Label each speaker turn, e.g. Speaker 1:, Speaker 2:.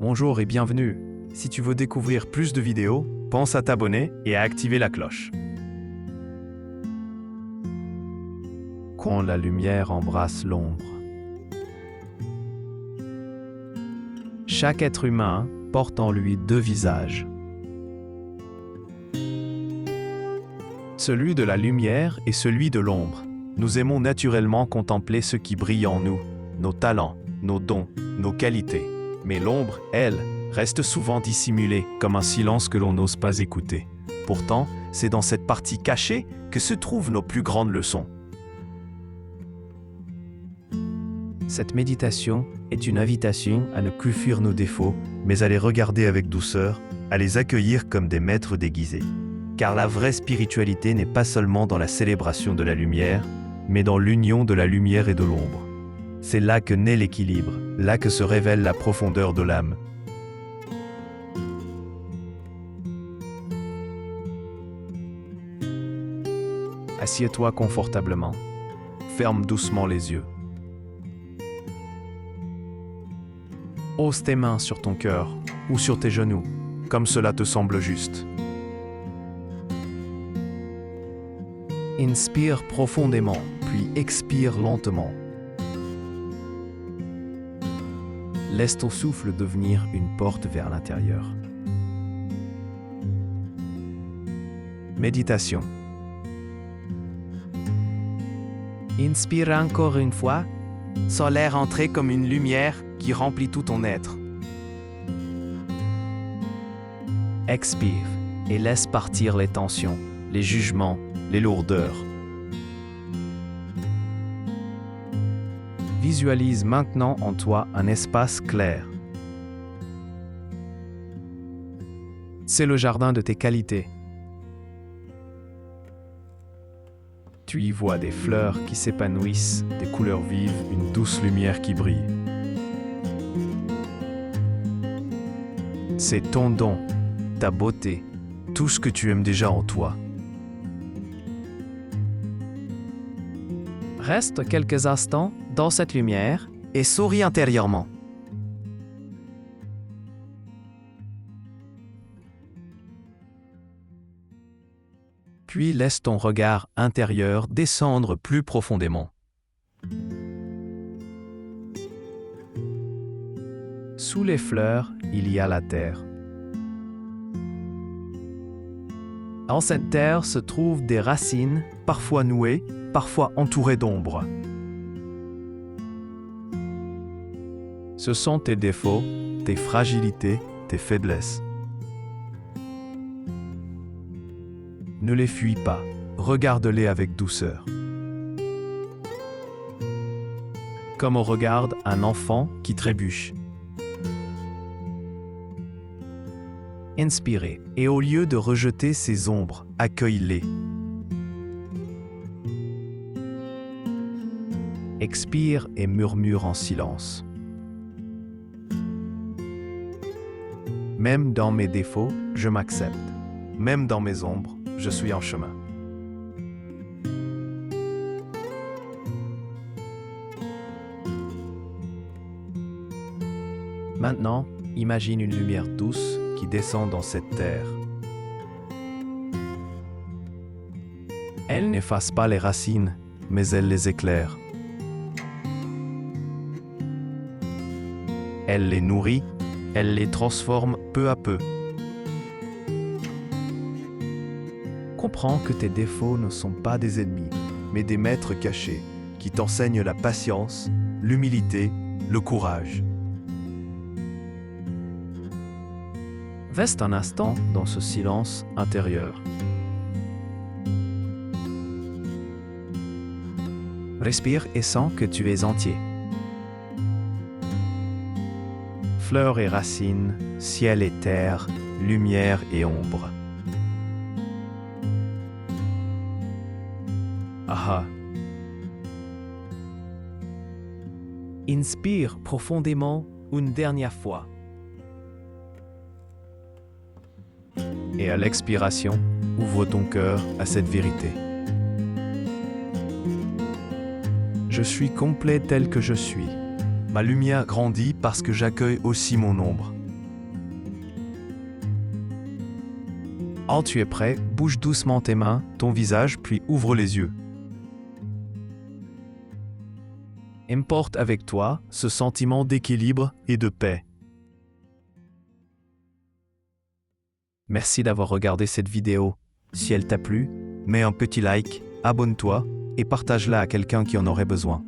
Speaker 1: Bonjour et bienvenue. Si tu veux découvrir plus de vidéos, pense à t'abonner et à activer la cloche. Quand la lumière embrasse l'ombre. Chaque être humain porte en lui deux visages. Celui de la lumière et celui de l'ombre. Nous aimons naturellement contempler ce qui brille en nous, nos talents, nos dons, nos qualités. Mais l'ombre, elle, reste souvent dissimulée, comme un silence que l'on n'ose pas écouter. Pourtant, c'est dans cette partie cachée que se trouvent nos plus grandes leçons. Cette méditation est une invitation à ne plus fuir nos défauts, mais à les regarder avec douceur, à les accueillir comme des maîtres déguisés. Car la vraie spiritualité n'est pas seulement dans la célébration de la lumière, mais dans l'union de la lumière et de l'ombre. C'est là que naît l'équilibre, là que se révèle la profondeur de l'âme. Assieds-toi confortablement. Ferme doucement les yeux. Pose tes mains sur ton cœur ou sur tes genoux, comme cela te semble juste. Inspire profondément, puis expire lentement. Laisse ton souffle devenir une porte vers l'intérieur. Méditation. Inspire encore une fois. Sens l'air entrer comme une lumière qui remplit tout ton être. Expire et laisse partir les tensions, les jugements, les lourdeurs. Visualise maintenant en toi un espace clair. C'est le jardin de tes qualités. Tu y vois des fleurs qui s'épanouissent, des couleurs vives, une douce lumière qui brille. C'est ton don, ta beauté, tout ce que tu aimes déjà en toi. Reste quelques instants dans cette lumière et souris intérieurement. Puis laisse ton regard intérieur descendre plus profondément. Sous les fleurs, il y a la terre. En cette terre se trouvent des racines, parfois nouées, parfois entourées d'ombre. Ce sont tes défauts, tes fragilités, tes faiblesses. Ne les fuis pas, regarde-les avec douceur. Comme on regarde un enfant qui trébuche. Inspirez, et au lieu de rejeter ces ombres, accueille-les. Expire et murmure en silence. Même dans mes défauts, je m'accepte. Même dans mes ombres, je suis en chemin. Maintenant, imagine une lumière douce qui descend dans cette terre. Elle n'efface pas les racines, mais elle les éclaire. Elle les nourrit, elle les transforme peu à peu. Comprends que tes défauts ne sont pas des ennemis, mais des maîtres cachés qui t'enseignent la patience, l'humilité, le courage. Reste un instant dans ce silence intérieur. Respire et sens que tu es entier. Fleurs et racines, ciel et terre, lumière et ombre. Ah. Inspire profondément une dernière fois. Et à l'expiration, ouvre ton cœur à cette vérité. Je suis complet tel que je suis. Ma lumière grandit parce que j'accueille aussi mon ombre. Quand tu es prêt, bouge doucement tes mains, ton visage, puis ouvre les yeux. Emporte avec toi ce sentiment d'équilibre et de paix. Merci d'avoir regardé cette vidéo. Si elle t'a plu, mets un petit like, abonne-toi et partage-la à quelqu'un qui en aurait besoin.